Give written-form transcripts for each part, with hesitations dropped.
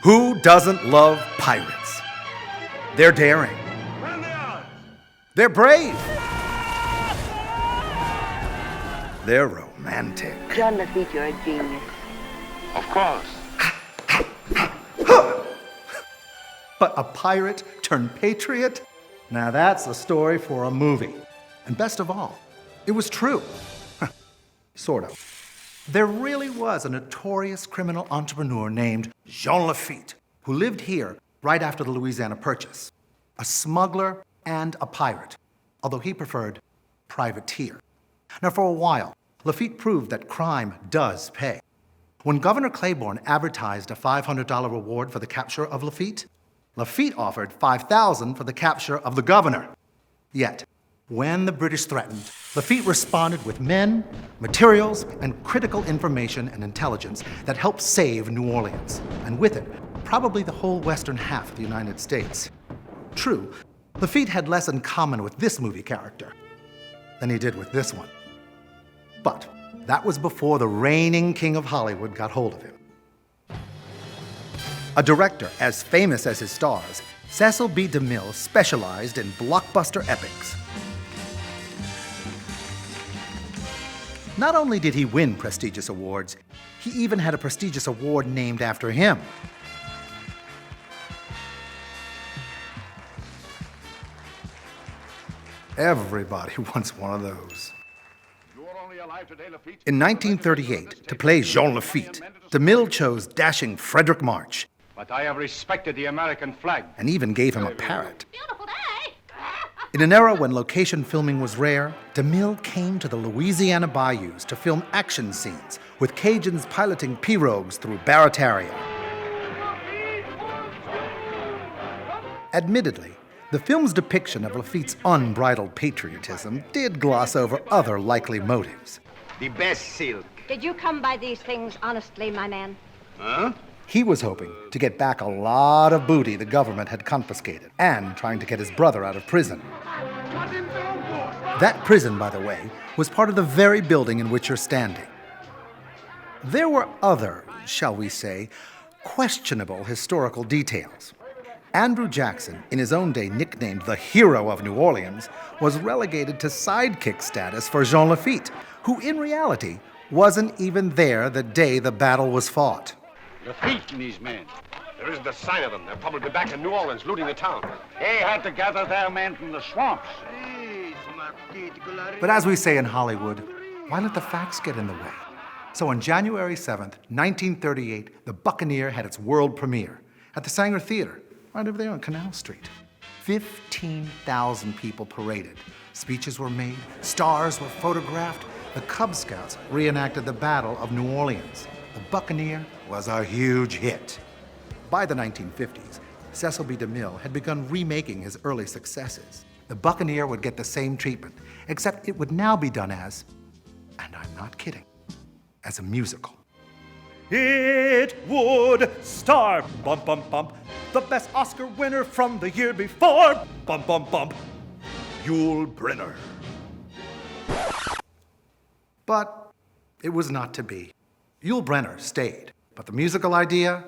Who doesn't love pirates? They're daring. They're brave. They're romantic. John Lafitte, you're a genius. Of course. But a pirate turned patriot? Now that's a story for a movie. And best of all, it was true. Sort of. There really was a notorious criminal entrepreneur named Jean Lafitte, who lived here right after the Louisiana Purchase. A smuggler and a pirate, although he preferred privateer. Now, for a while, Lafitte proved that crime does pay. When Governor Claiborne advertised a $500 reward for the capture of Lafitte, Lafitte offered $5,000 for the capture of the governor. Yet, when the British threatened, Lafitte responded with men, materials, and critical information and intelligence that helped save New Orleans, and with it, probably the whole western half of the United States. True, Lafitte had less in common with this movie character than he did with this one. But that was before the reigning king of Hollywood got hold of him. A director as famous as his stars, Cecil B. DeMille specialized in blockbuster epics. Not only did he win prestigious awards, he even had a prestigious award named after him. Everybody wants one of those. In 1938, to play Jean Lafitte, DeMille chose dashing Frederick March. But I have respected the American flag. And even gave him a parrot. Beautiful day. In an era when location filming was rare, DeMille came to the Louisiana bayous to film action scenes, with Cajuns piloting pirogues through Barataria. Admittedly, the film's depiction of Lafitte's unbridled patriotism did gloss over other likely motives. The best silk. Did you come by these things honestly, my man? Huh? He was hoping to get back a lot of booty the government had confiscated, and trying to get his brother out of prison. That prison, by the way, was part of the very building in which you're standing. There were other, shall we say, questionable historical details. Andrew Jackson, in his own day nicknamed the hero of New Orleans, was relegated to sidekick status for Jean Lafitte, who in reality wasn't even there the day the battle was fought. Lafitte and these men. There isn't a sign of them. They're probably back in New Orleans looting the town. They had to gather their men from the swamps. But as we say in Hollywood, why let the facts get in the way? So on January 7th, 1938, The Buccaneer had its world premiere at the Sanger Theater, right over there on Canal Street. 15,000 people paraded. Speeches were made, stars were photographed. The Cub Scouts reenacted the Battle of New Orleans. The Buccaneer was a huge hit. By the 1950s, Cecil B. DeMille had begun remaking his early successes. The Buccaneer would get the same treatment, except it would now be done as, and I'm not kidding, as a musical. It would star, bump, bump, bump, the best Oscar winner from the year before, bump, bump, bump, Yul Brynner. But it was not to be. Yul Brynner stayed, but the musical idea?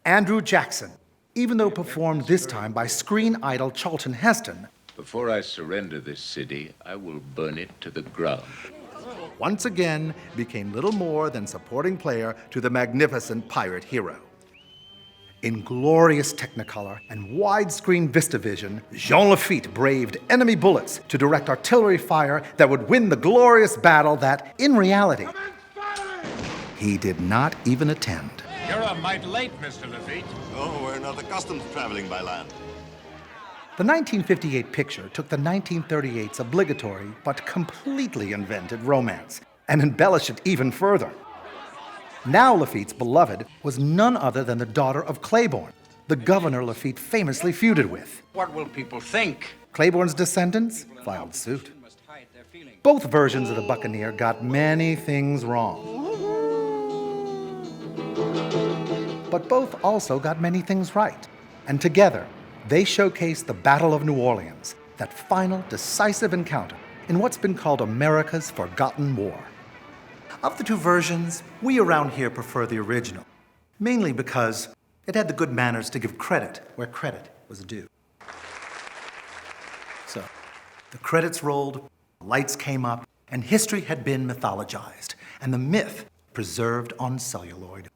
Andrew Jackson, even though performed this time by screen idol Charlton Heston. Before I surrender this city, I will burn it to the ground. Once again became little more than supporting player to the magnificent pirate hero. In glorious Technicolor and widescreen VistaVision, Jean Lafitte braved enemy bullets to direct artillery fire that would win the glorious battle that, in reality, he did not even attend. You're a mite late, Mr. Lafitte. Oh, we're not accustomed to traveling by land. The 1958 picture took the 1938's obligatory but completely invented romance and embellished it even further. Now Lafitte's beloved was none other than the daughter of Claiborne, the governor Lafitte famously feuded with. What will people think? Claiborne's descendants filed suit. Both versions of the Buccaneer got many things wrong. But both also got many things right. And together, they showcased the Battle of New Orleans, that final decisive encounter in what's been called America's forgotten war. Of the two versions, we around here prefer the original. mainly because it had the good manners to give credit where credit was due. So, the credits rolled, lights came up, and history had been mythologized, and the myth preserved on celluloid.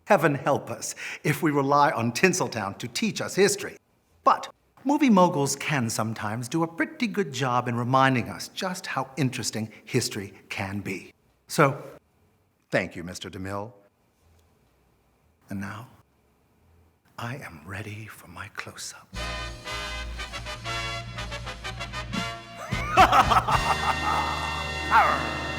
Heaven help us if we rely on Tinseltown to teach us history. But movie moguls can sometimes do a pretty good job in reminding us just how interesting history can be. So, thank you, Mr. DeMille. And now, I am ready for my close-up. Arr!